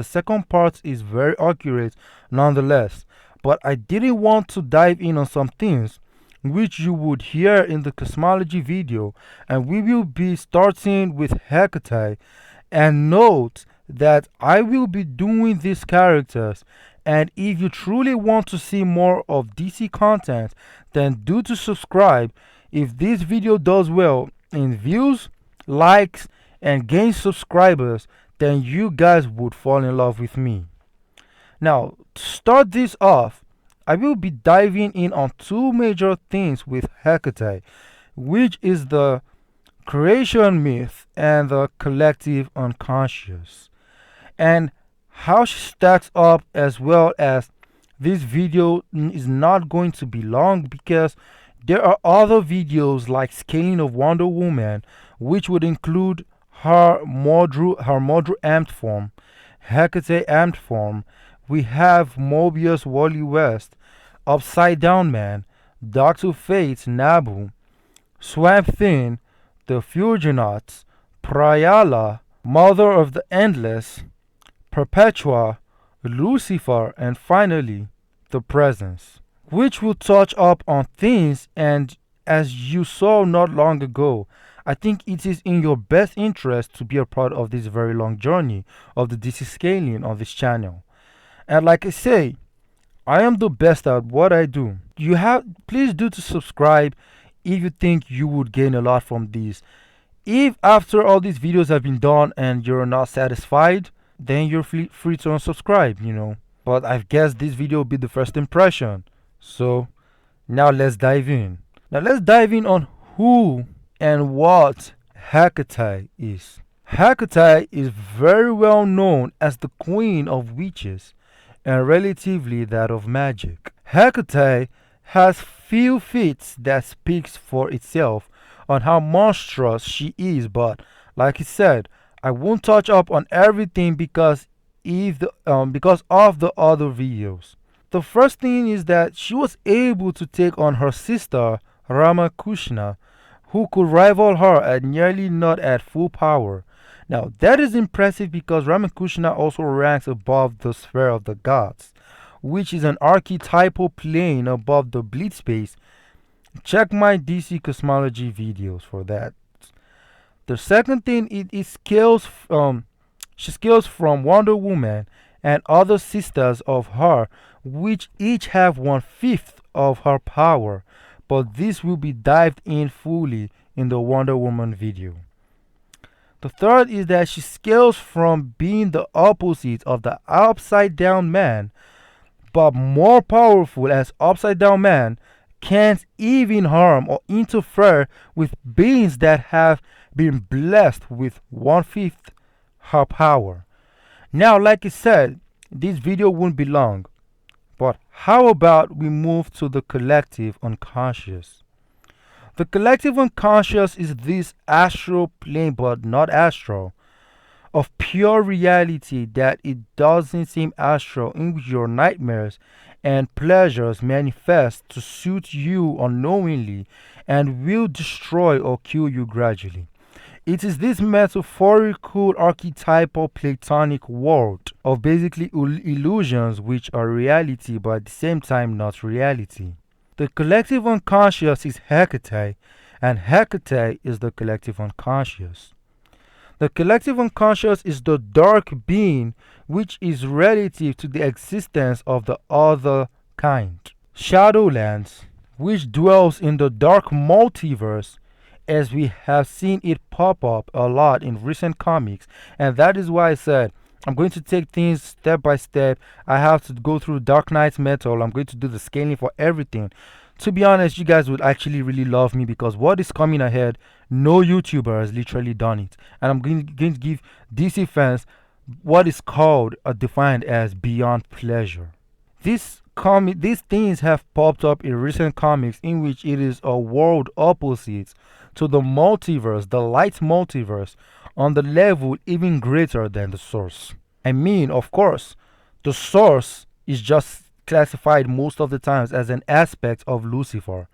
The second part is very accurate nonetheless, but I didn't want to dive in on some things which you would hear in the cosmology video, and we will be starting with Hecate. And note that I will be doing these characters, and if you truly want to see more of DC content, then do to subscribe. If this video does well in views, likes, and gains subscribers, then you guys would fall in love with me. Now, to start this off, I will be diving in on two major things with Hecate, which is the creation myth and the collective unconscious, and how she stacks up, as well as this video is not going to be long because there are other videos like scaling of Wonder Woman, which would include her Modru amped form, Hecate amped form. We have Mobius Wally West, Upside Down Man, Doctor Fate Nabu, Swamp Thing, the Fusionauts, Pryala, Mother of the Endless, Perpetua, Lucifer, and finally, the Presence, which will touch up on things. And as you saw not long ago, I think it is in your best interest to be a part of this very long journey of the DC scaling on this channel. And like I say, I am the best at what I do. Please do to subscribe if you think you would gain a lot from these. If after all these videos have been done and you're not satisfied, then you're free to unsubscribe. But I guess this video will be the first impression. So now let's dive in. Now let's dive in on who and what Hecate is. Hecate is very well known as the queen of witches and relatively that of magic. Hecate has few feats that speaks for itself on how monstrous she is, but like I said, I won't touch up on everything because of the other videos. The first thing is that she was able to take on her sister Ramakrishna, who could rival her at nearly not at full power. Now that is impressive because Ramakrishna also ranks above the sphere of the gods, which is an archetypal plane above the bleed space. Check my DC cosmology videos for that. The second thing she scales from Wonder Woman and other sisters of her, which each have 1/5 of her power, but this will be dived in fully in the Wonder Woman video. The third is that she scales from being the opposite of the Upside Down Man, but more powerful, as Upside Down Man can't even harm or interfere with beings that have been blessed with 1/5 her power. Now, like I said, this video won't be long, but how about we move to the collective unconscious? The collective unconscious is this astral plane, but not astral, of pure reality that it doesn't seem astral, in which your nightmares and pleasures manifest to suit you unknowingly and will destroy or kill you gradually. It is this metaphorical archetypal platonic world of basically illusions which are reality but at the same time not reality. The collective unconscious is Hecate, and Hecate is the collective unconscious. The collective unconscious is the dark being which is relative to the existence of the other kind. Shadowlands, which dwells in the dark multiverse, as we have seen it pop up a lot in recent comics, and that is why I said I'm going to take things step by step. I have to go through Dark Knight's Metal. I'm going to do the scaling for everything. To be honest, you guys would actually really love me because what is coming ahead, no YouTuber has literally done it. And I'm going to give DC fans what is called or defined as beyond pleasure. These things have popped up in recent comics in which it is a world opposite to the multiverse, the light multiverse, on the level even greater than the source. I mean, of course, the source is just classified most of the times as an aspect of Lucifer.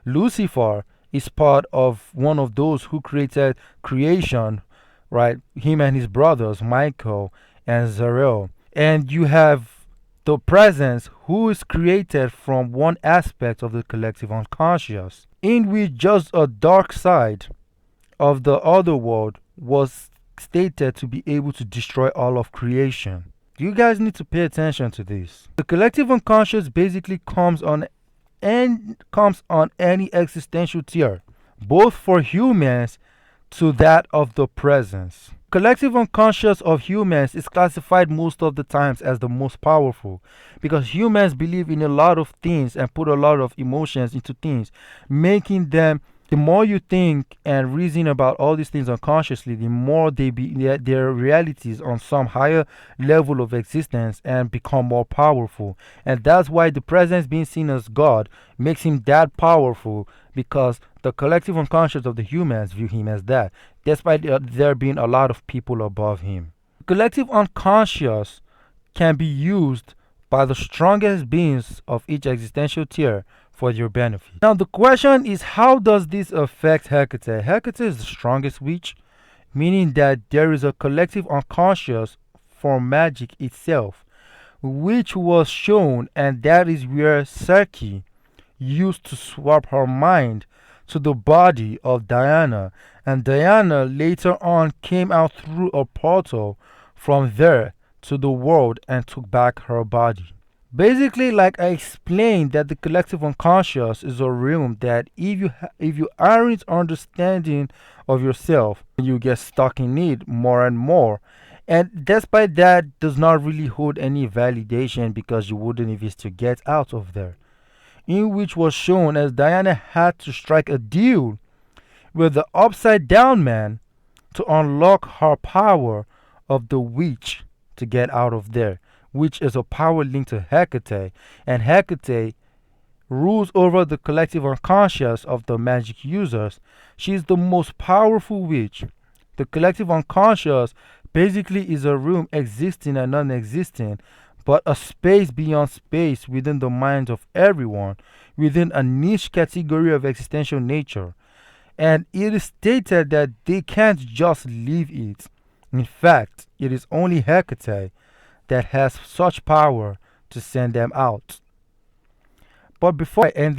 Lucifer is part of one of those who created creation, right? Him and his brothers, Michael, and Zariel. And you have the presence who is created from one aspect of the collective unconscious, in which just a dark side of the other world was stated to be able to destroy all of creation. You guys need to pay attention to this. The collective unconscious basically comes on any existential tier, both for humans to that of the presence. Collective unconscious of humans is classified most of the times as the most powerful because humans believe in a lot of things and put a lot of emotions into things, making them, the more you think and reason about all these things unconsciously, the more their realities on some higher level of existence and become more powerful. And that's why the presence being seen as God makes him that powerful, because the collective unconscious of the humans view him as that, despite there being a lot of people above him. Collective unconscious can be used by the strongest beings of each existential tier for your benefit. Now the question is, how does this affect Hecate? Hecate is the strongest witch, meaning that there is a collective unconscious for magic itself, which was shown, and that is where Psyche used to swap her mind to the body of Diana, and Diana later on came out through a portal from there to the world and took back her body. Basically, like I explained, that the collective unconscious is a realm that if you aren't understanding of yourself, you get stuck in it more and more. And despite that, does not really hold any validation because you wouldn't if it's to get out of there. In which was shown as Diana had to strike a deal with the upside down man to unlock her power of the witch to get out of there, which is a power linked to Hecate, and Hecate rules over the collective unconscious of the magic users. She is the most powerful witch. The collective unconscious basically is a room existing and non existing, but a space beyond space within the minds of everyone, within a niche category of existential nature. And it is stated that they can't just leave it. In fact, it is only Hecate that has such power to send them out. But before I end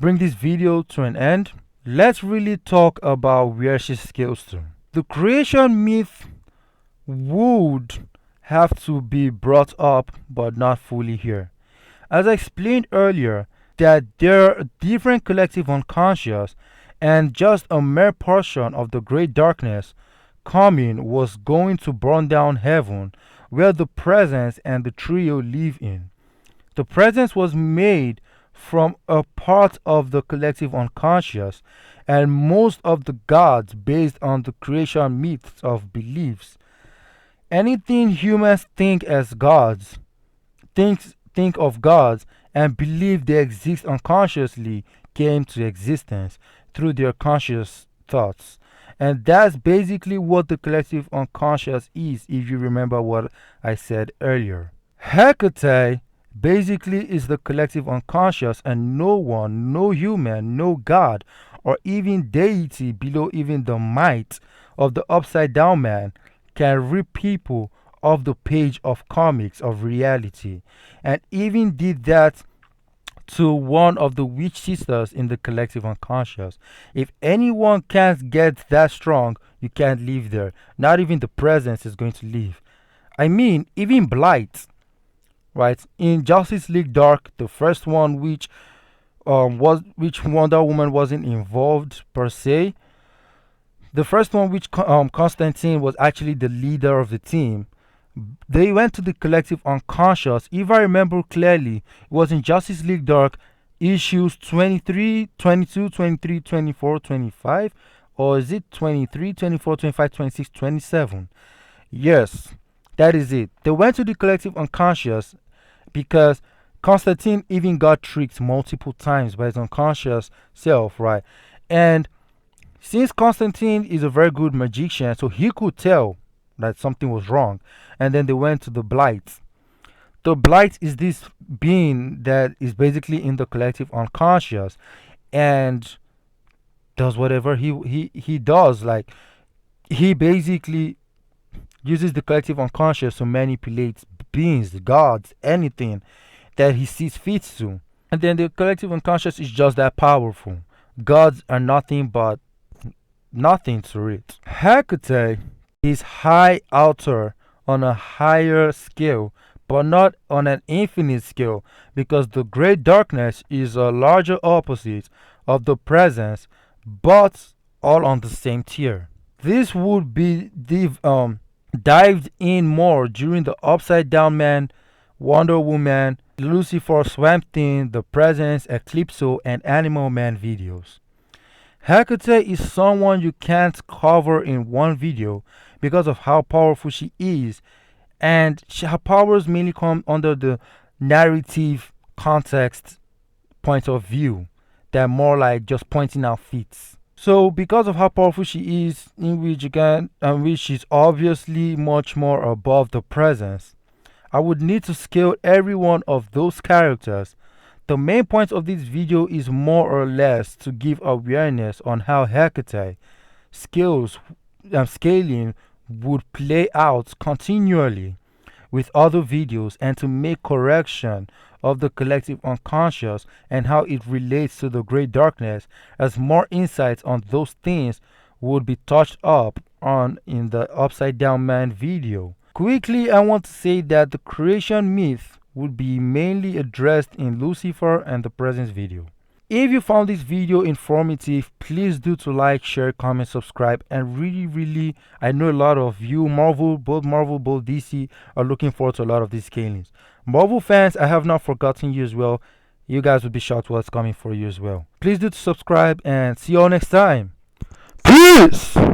bring this video to an end, let's really talk about where she scales to. The creation myth would have to be brought up, but not fully here. As I explained earlier, that there are different collective unconscious, and just a mere portion of the great darkness coming was going to burn down heaven, where the presence and the trio live in. The presence was made from a part of the collective unconscious, and most of the gods based on the creation myths of beliefs. Anything humans think as gods, think of gods, and believe they exist unconsciously came to existence through their conscious thoughts. And that's basically what the collective unconscious is, if you remember what I said earlier. Hecate basically is the collective unconscious, and no one, no human, no god, or even deity below even the might of the upside down man can rip people off the page of comics of reality, and even did that to one of the witch sisters in the collective unconscious. If anyone can't get that strong, you can't live there. Not even the presence is going to leave. I mean, even Blight, right? In Justice League Dark, the first one which Wonder Woman wasn't involved per se. The first one which Constantine was actually the leader of the team. They went to the collective unconscious. If I remember clearly, it was in Justice League Dark issues 23, 22, 23, 24, 25, or is it 23, 24, 25, 26, 27? Yes, that is it. They went to the collective unconscious because Constantine even got tricked multiple times by his unconscious self, right? And since Constantine is a very good magician, so he could tell that something was wrong. And then they went to the Blight. The Blight is this being that is basically in the collective unconscious and does whatever he does. Like, he basically uses the collective unconscious to manipulate beings, gods, anything that he sees fit to. And then the collective unconscious is just that powerful. Gods are nothing but nothing to it. Hecate is high altar on a higher scale, but not on an infinite scale, because the great darkness is a larger opposite of the presence, but all on the same tier. This would be dived in more during the Upside Down Man, Wonder Woman, Lucifer, Swamp Thing, The Presence, Eclipso, and Animal Man videos. Hecate is someone you can't cover in one video because of how powerful she is, and her powers mainly come under the narrative context point of view, that more like just pointing out feats. So, because of how powerful she is, in which again, and which she's obviously much more above the presence, I would need to scale every one of those characters. The main point of this video is more or less to give awareness on how Hecate skills scaling would play out continually with other videos, and to make correction of the collective unconscious and how it relates to the great darkness, as more insights on those things would be touched up on in the Upside Down Man video. Quickly, I want to say that the creation myth would be mainly addressed in Lucifer and the Presence video. If you found this video informative, please do to like, share, comment, subscribe, and really, I know a lot of you, Marvel, both DC, are looking forward to a lot of these scalings. Marvel fans, I have not forgotten you as well. You guys will be shocked what's coming for you as well. Please do to subscribe, and see you all next time. Peace!